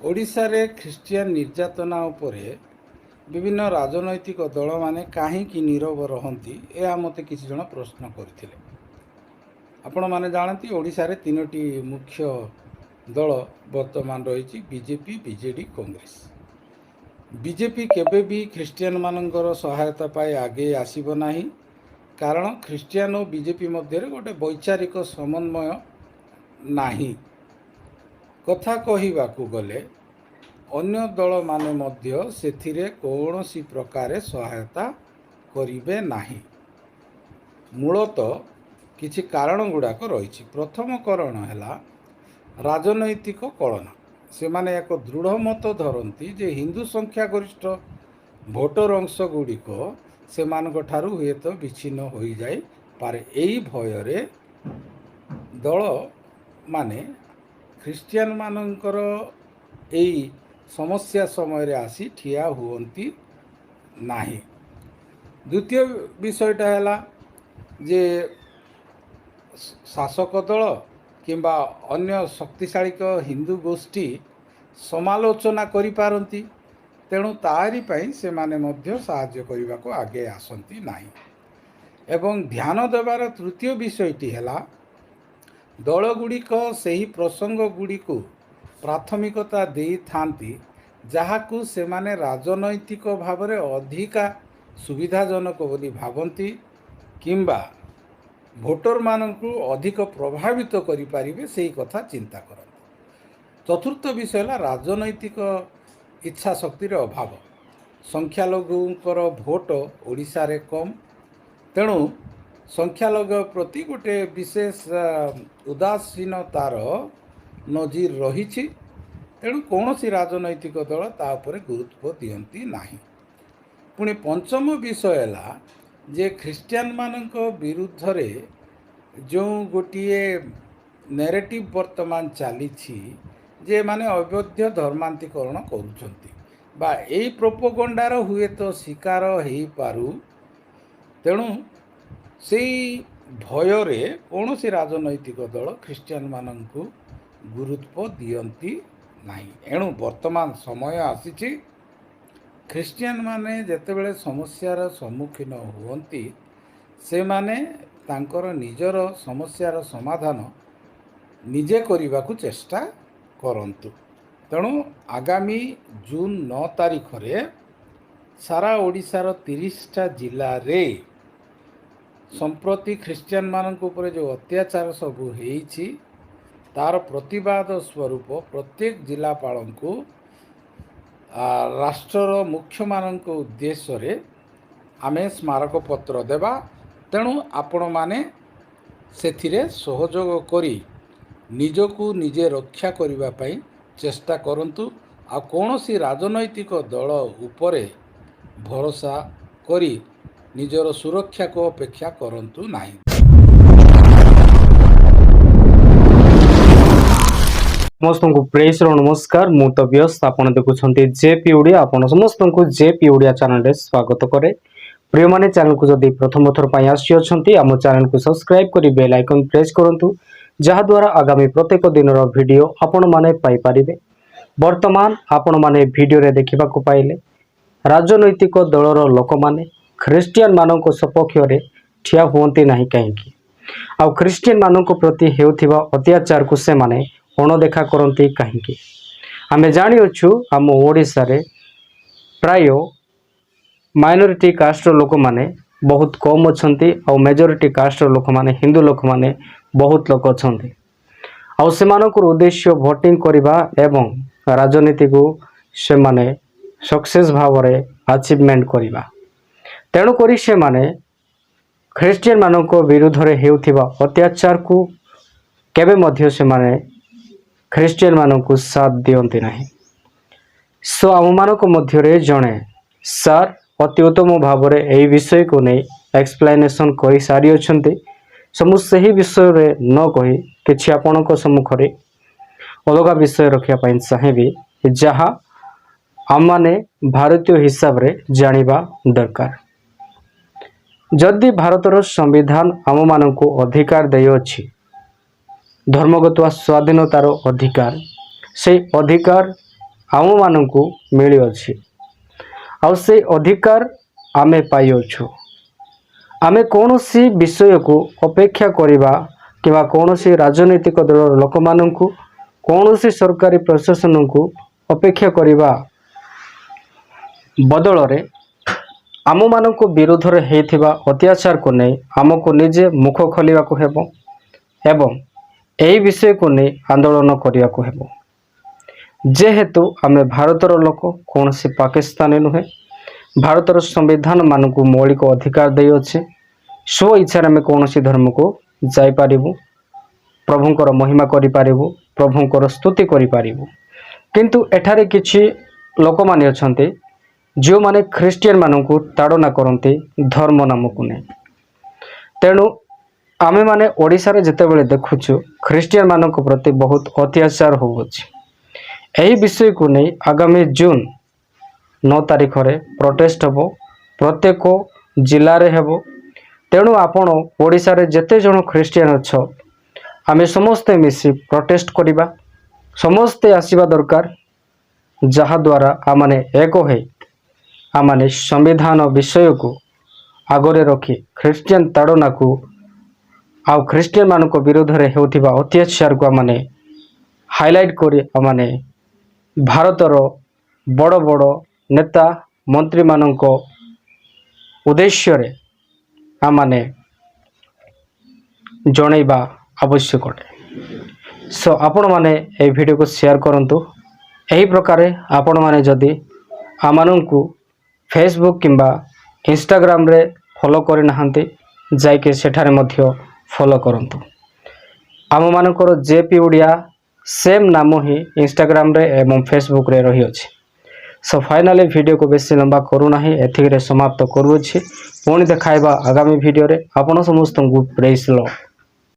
ଓଡ଼ିଶାରେ ଖ୍ରୀଷ୍ଟିଆନ ନିର୍ଯାତନା ଉପରେ ବିଭିନ୍ନ ରାଜନୈତିକ ଦଳମାନେ କାହିଁକି ନୀରବ ରହନ୍ତି, ଏହା ମୋତେ କିଛି ଜଣ ପ୍ରଶ୍ନ କରିଥିଲେ। ଆପଣମାନେ ଜାଣନ୍ତି ଓଡ଼ିଶାରେ ତିନୋଟି ମୁଖ୍ୟ ଦଳ ବର୍ତ୍ତମାନ ରହିଛି, ବିଜେପି, ବିଜେଡ଼ି, କଂଗ୍ରେସ। ବିଜେପି କେବେ ବି ଖ୍ରୀଷ୍ଟିଆନମାନଙ୍କର ସହାୟତା ପାଇ ଆଗେଇ ଆସିବ ନାହିଁ, କାରଣ ଖ୍ରୀଷ୍ଟିଆନ ଓ ବିଜେପି ମଧ୍ୟରେ ଗୋଟେ ବୈଚାରିକ ସମନ୍ୱୟ ନାହିଁ। କଥା କହିବାକୁ ଗଲେ ଅନ୍ୟ ଦଳମାନେ ମଧ୍ୟ ସେଥିରେ କୌଣସି ପ୍ରକାରେ ସହାୟତା କରିବେ ନାହିଁ। ମୂଳତଃ କିଛି କାରଣ ଗୁଡ଼ାକ ରହିଛି। ପ୍ରଥମ କାରଣ ହେଲା ରାଜନୈତିକ କଳନା। ସେମାନେ ଏକ ଦୃଢ଼ ମତ ଧରନ୍ତି ଯେ ହିନ୍ଦୁ ସଂଖ୍ୟାଗରିଷ୍ଠ ଭୋଟର ଅଂଶ ଗୁଡ଼ିକ ସେମାନଙ୍କ ଠାରୁ ହୁଏତ ବିଚ୍ଛିନ୍ନ ହୋଇଯାଇପାରେ। ଏହି ଭୟରେ ଦଳମାନେ ଖ୍ରୀଷ୍ଟିଆନମାନଙ୍କର ଏହି ସମସ୍ୟା ସମୟରେ ଆସି ଠିଆ ହୁଅନ୍ତି ନାହିଁ। ଦ୍ୱିତୀୟ ବିଷୟଟା ହେଲା ଯେ ଶାସକ ଦଳ କିମ୍ବା ଅନ୍ୟ ଶକ୍ତିଶାଳୀ ହିନ୍ଦୁ ଗୋଷ୍ଠୀ ସମାଲୋଚନା କରିପାରନ୍ତି, ତେଣୁ ତାହାରି ପାଇଁ ସେମାନେ ମଧ୍ୟ ସାହାଯ୍ୟ କରିବାକୁ ଆଗେଇ ଆସନ୍ତି ନାହିଁ। ଏବଂ ଧ୍ୟାନ ଦେବାର ତୃତୀୟ ବିଷୟଟି ହେଲା ଦଳଗୁଡ଼ିକ ସେହି ପ୍ରସଙ୍ଗ ଗୁଡ଼ିକୁ ପ୍ରାଥମିକତା ଦେଇଥାନ୍ତି ଯାହାକୁ ସେମାନେ ରାଜନୈତିକ ଭାବରେ ଅଧିକା ସୁବିଧାଜନକ ବୋଲି ଭାବନ୍ତି କିମ୍ବା ଭୋଟରମାନଙ୍କୁ ଅଧିକ ପ୍ରଭାବିତ କରିପାରିବେ, ସେହି କଥା ଚିନ୍ତା କରନ୍ତି। ଚତୁର୍ଥ ବିଷୟ ହେଲା ରାଜନୈତିକ ଇଚ୍ଛା ଶକ୍ତିର ଅଭାବ। ସଂଖ୍ୟାଲଘୁଙ୍କର ଭୋଟ ଓଡ଼ିଶାରେ କମ୍, ତେଣୁ ସଂଖ୍ୟାଲଘୁ ପ୍ରତି ଗୋଟେ ବିଶେଷ ଉଦାସୀନତାର ନଜିର ରହିଛି। ତେଣୁ କୌଣସି ରାଜନୈତିକ ଦଳ ତା ଉପରେ ଗୁରୁତ୍ୱ ଦିଅନ୍ତି ନାହିଁ। ପୁଣି ପଞ୍ଚମ ବିଷୟ ହେଲା ଯେ ଖ୍ରୀଷ୍ଟିଆନମାନଙ୍କ ବିରୁଦ୍ଧରେ ଯେଉଁ ଗୋଟିଏ ନେରେଟିଭ୍ ବର୍ତ୍ତମାନ ଚାଲିଛି ଯେ ଏମାନେ ଅବୈଧ ଧର୍ମାନ୍ତୀକରଣ କରୁଛନ୍ତି ବା ଏହି ପ୍ରୋପୋଗଣ୍ଡାର ହୁଏତ ଶିକାର ହେଇପାରୁ, ତେଣୁ ସେଇ ଭୟରେ କୌଣସି ରାଜନୈତିକ ଦଳ ଖ୍ରୀଷ୍ଟିଆନମାନଙ୍କୁ ଗୁରୁତ୍ୱ ଦିଅନ୍ତି ନାହିଁ। ଏଣୁ ବର୍ତ୍ତମାନ ସମୟ ଆସିଛି ଖ୍ରୀଷ୍ଟିଆନମାନେ ଯେତେବେଳେ ସମସ୍ୟାର ସମ୍ମୁଖୀନ ହୁଅନ୍ତି ସେମାନେ ତାଙ୍କର ନିଜର ସମସ୍ୟାର ସମାଧାନ ନିଜେ କରିବାକୁ ଚେଷ୍ଟା କରନ୍ତୁ। ତେଣୁ ଆଗାମୀ ଜୁନ୍ 9 ତାରିଖରେ ସାରା ଓଡ଼ିଶାର 30ଟା ଜିଲ୍ଲାରେ ସମ୍ପ୍ରତି ଖ୍ରୀଷ୍ଟିଆନମାନଙ୍କ ଉପରେ ଯେଉଁ ଅତ୍ୟାଚାର ସବୁ ହେଇଛି ତାର ପ୍ରତିବାଦ ସ୍ୱରୂପ ପ୍ରତ୍ୟେକ ଜିଲ୍ଲାପାଳଙ୍କୁ ରାଷ୍ଟ୍ରର ମୁଖ୍ୟମାନଙ୍କ ଉଦ୍ଦେଶ୍ୟରେ ଆମେ ସ୍ମାରକପତ୍ର ଦେବା। ତେଣୁ ଆପଣମାନେ ସେଥିରେ ସହଯୋଗ କରି ନିଜକୁ ନିଜେ ରକ୍ଷା କରିବା ପାଇଁ ଚେଷ୍ଟା କରନ୍ତୁ। ଆଉ କୌଣସି ରାଜନୈତିକ ଦଳ ଉପରେ ଭରସା କରି ନିଜର ସୁରକ୍ଷାକୁ ଅପେକ୍ଷା କରନ୍ତୁ ନାହିଁ। ସମସ୍ତଙ୍କୁ ପ୍ରେସର ନମସ୍କାର। ମୁଁ ତ ବ୍ୟସ୍ତ, ଆପଣ ଦେଖୁଛନ୍ତି ଜେପି ଓଡ଼ିଆ। ଆପଣ ସମସ୍ତଙ୍କୁ ଜେପି ଓଡ଼ିଆ ଚ୍ୟାନେଲରେ ସ୍ୱାଗତ କରେ। ପ୍ରିୟମାନେ, ଚ୍ୟାନେଲକୁ ଯଦି ପ୍ରଥମ ଥର ପାଇଁ ଆସିଅଛନ୍ତି ଆମ ଚ୍ୟାନେଲକୁ ସବସ୍କ୍ରାଇବ କରି ବେଲ୍ ଆଇକନ୍ ପ୍ରେସ୍ କରନ୍ତୁ, ଯାହାଦ୍ୱାରା ଆଗାମୀ ପ୍ରତ୍ୟେକ ଦିନର ଭିଡ଼ିଓ ଆପଣମାନେ ପାଇପାରିବେ। ବର୍ତ୍ତମାନ ଆପଣମାନେ ଭିଡ଼ିଓରେ ଦେଖିବାକୁ ପାଇଲେ ରାଜନୈତିକ ଦଳର ଲୋକମାନେ ଖ୍ରୀଷ୍ଟିଆନ ମାନଙ୍କ ସପକ୍ଷରେ ଠିଆ ହୁଅନ୍ତି ନାହିଁ କାହିଁକି, ଆଉ ଖ୍ରୀଷ୍ଟିଆନ ମାନଙ୍କ ପ୍ରତି ହେଉଥିବା ଅତ୍ୟାଚାରକୁ ସେମାନେ ଅଣଦେଖା କରନ୍ତି କାହିଁକି। ଆମେ ଜାଣିଅଛୁ ଆମ ଓଡ଼ିଶାରେ ପ୍ରାୟ ମାଇନରିଟି କାଷ୍ଟର ଲୋକମାନେ ବହୁତ କମ୍ ଅଛନ୍ତି, ଆଉ ମେଜରିଟି କାଷ୍ଟର ଲୋକମାନେ ହିନ୍ଦୁ ଲୋକମାନେ ବହୁତ ଲୋକ ଅଛନ୍ତି। ଆଉ ସେମାନଙ୍କର ଉଦ୍ଦେଶ୍ୟ ଭୋଟିଂ କରିବା ଏବଂ ରାଜନୀତିକୁ ସେମାନେ ସକ୍ସେସ୍ ଭାବରେ ଆଚିଭମେଣ୍ଟ କରିବା। ତେଣୁକରି ସେମାନେ ଖ୍ରୀଷ୍ଟିଆନ ମାନଙ୍କ ବିରୁଦ୍ଧରେ ହେଉଥିବା ଅତ୍ୟାଚାରକୁ କେବେ ମଧ୍ୟ ସେମାନେ ଖ୍ରୀଷ୍ଟିଆନ ମାନଙ୍କୁ ସାଥ ଦିଅନ୍ତି ନାହିଁ। ସୋ ଆମମାନଙ୍କ ମଧ୍ୟରେ ଜଣେ ସାର୍ ଅତି ଉତ୍ତମ ଭାବରେ ଏହି ବିଷୟକୁ ନେଇ ଏକ୍ସପ୍ଲାନେସନ୍ କରିସାରିଅଛନ୍ତି। ସୋ ମୁଁ ସେହି ବିଷୟରେ ନ କହି କିଛି ଆପଣଙ୍କ ସମ୍ମୁଖରେ ଅଲଗା ବିଷୟ ରଖିବା ପାଇଁ ଚାହିଁବି, ଯାହା ଆମମାନେ ଭାରତୀୟ ହିସାବରେ ଜାଣିବା ଦରକାର। ଯଦି ଭାରତର ସମ୍ବିଧାନ ଆମମାନଙ୍କୁ ଅଧିକାର ଦେଇଅଛି ଧର୍ମଗତ ସ୍ୱାଧୀନତାର ଅଧିକାର, সেই ଅଧିକାର ଆମମାନଙ୍କୁ ମିଳିଅଛି ଆଉ ସେ ଅଧିକାର ଆମେ ପାଇଅଛୁ। ଆମେ କୌଣସି ବିଷୟକୁ ଅପେକ୍ଷା କରିବା କିମ୍ବା କୌଣସି ରାଜନୈତିକ ଦଳର ଲୋକମାନଙ୍କୁ କୌଣସି ସରକାରୀ ପ୍ରଶାସନକୁ ଅପେକ୍ଷା କରିବା ବଦଳରେ ଆମମାନଙ୍କ ବିରୁଦ୍ଧରେ ହୋଇଥିବା ଅତ୍ୟାଚାରକୁ ନେଇ ଆମକୁ ନିଜେ ମୁଖ ଖୋଲିବାକୁ ହେବ ଏବଂ ଏହି ବିଷୟକୁ ନେଇ ଆନ୍ଦୋଳନ କରିବାକୁ ହେବ। ଯେହେତୁ ଆମେ ଭାରତର ଲୋକ, କୌଣସି ପାକିସ୍ତାନୀ ନୁହେଁ। ଭାରତର ସମ୍ବିଧାନ ମାନଙ୍କୁ ମୌଳିକ ଅଧିକାର ଦେଇଅଛି। ସ୍ୱ ଇଚ୍ଛାରେ ଆମେ କୌଣସି ଧର୍ମକୁ ଯାଇପାରିବୁ, ପ୍ରଭୁଙ୍କର ମହିମା କରିପାରିବୁ, ପ୍ରଭୁଙ୍କର ସ୍ତୁତି କରିପାରିବୁ। କିନ୍ତୁ ଏଠାରେ କିଛି ଲୋକମାନେ ଅଛନ୍ତି ଯେଉଁମାନେ ଖ୍ରୀଷ୍ଟିଆନ ମାନଙ୍କୁ ତାଡ଼ନା କରନ୍ତି ଧର୍ମ ନାମକୁ ନେଇ। ତେଣୁ ଆମେମାନେ ଓଡ଼ିଶାରେ ଯେତେବେଳେ ଦେଖୁଛୁ ଖ୍ରୀଷ୍ଟିଆନ ମାନଙ୍କ ପ୍ରତି ବହୁତ ଅତ୍ୟାଚାର ହେଉଅଛି। ଏହି ବିଷୟକୁ ନେଇ ଆଗାମୀ ଜୁନ 9 ତାରିଖରେ ପ୍ରୋଟେଷ୍ଟ ହେବ, ପ୍ରତ୍ୟେକ ଜିଲ୍ଲାରେ ହେବ। ତେଣୁ ଆପଣ ଓଡ଼ିଶାରେ ଯେତେ ଜଣ ଖ୍ରୀଷ୍ଟିଆନ ଅଛ, ଆମେ ସମସ୍ତେ ମିଶି ପ୍ରୋଟେଷ୍ଟ କରିବା, ସମସ୍ତେ ଆସିବା ଦରକାର, ଯାହାଦ୍ୱାରା ଆମମାନେ ଏକ ହୋଇ ଆମମାନେ ସମ୍ବିଧାନ ବିଷୟକୁ ଆଗରେ ରଖି ଖ୍ରୀଷ୍ଟିଆନ ତାଡ଼ନାକୁ ଆଉ ଖ୍ରୀଷ୍ଟିଆନ ମାନଙ୍କ ବିରୁଦ୍ଧରେ ହେଉଥିବା ଅତ୍ୟାଚାରକୁ ଆମମାନେ ହାଇଲାଇଟ୍ କରି ଆମମାନେ ଭାରତର ବଡ଼ ବଡ଼ ନେତା ମନ୍ତ୍ରୀମାନଙ୍କ ଉଦ୍ଦେଶ୍ୟରେ ଆମମାନେ ଜଣାଇବା ଆବଶ୍ୟକ ଅଟେ। ଆପଣମାନେ ଏହି ଭିଡ଼ିଓକୁ ସେୟାର କରନ୍ତୁ। ଏହି ପ୍ରକାରେ ଆପଣମାନେ ଯଦି ଆମମାନଙ୍କୁ ଫେସବୁକ୍ କିମ୍ବା ଇନଷ୍ଟାଗ୍ରାମରେ ଫଲୋ କରିନାହାନ୍ତି, ଯାଇକି ସେଠାରେ ମଧ୍ୟ ଫଲୋ କରନ୍ତୁ। ଆମମାନଙ୍କର ଜେପି ଓଡ଼ିଆ ସେମ୍ ନାମ ହିଁ ଇନଷ୍ଟାଗ୍ରାମରେ ଏବଂ ଫେସବୁକ୍ରେ ରହିଅଛି। ଫାଇନାଲି ଭିଡ଼ିଓକୁ ବେଶୀ ଲମ୍ବା କରୁନାହିଁ, ଏତିକିରେ ସମାପ୍ତ କରୁଅଛି। ପୁଣି ଦେଖାଇବା ଆଗାମୀ ଭିଡ଼ିଓରେ। ଆପଣ ସମସ୍ତଙ୍କୁ ପ୍ରେଜ୍ ଦ ଲର୍ଡ।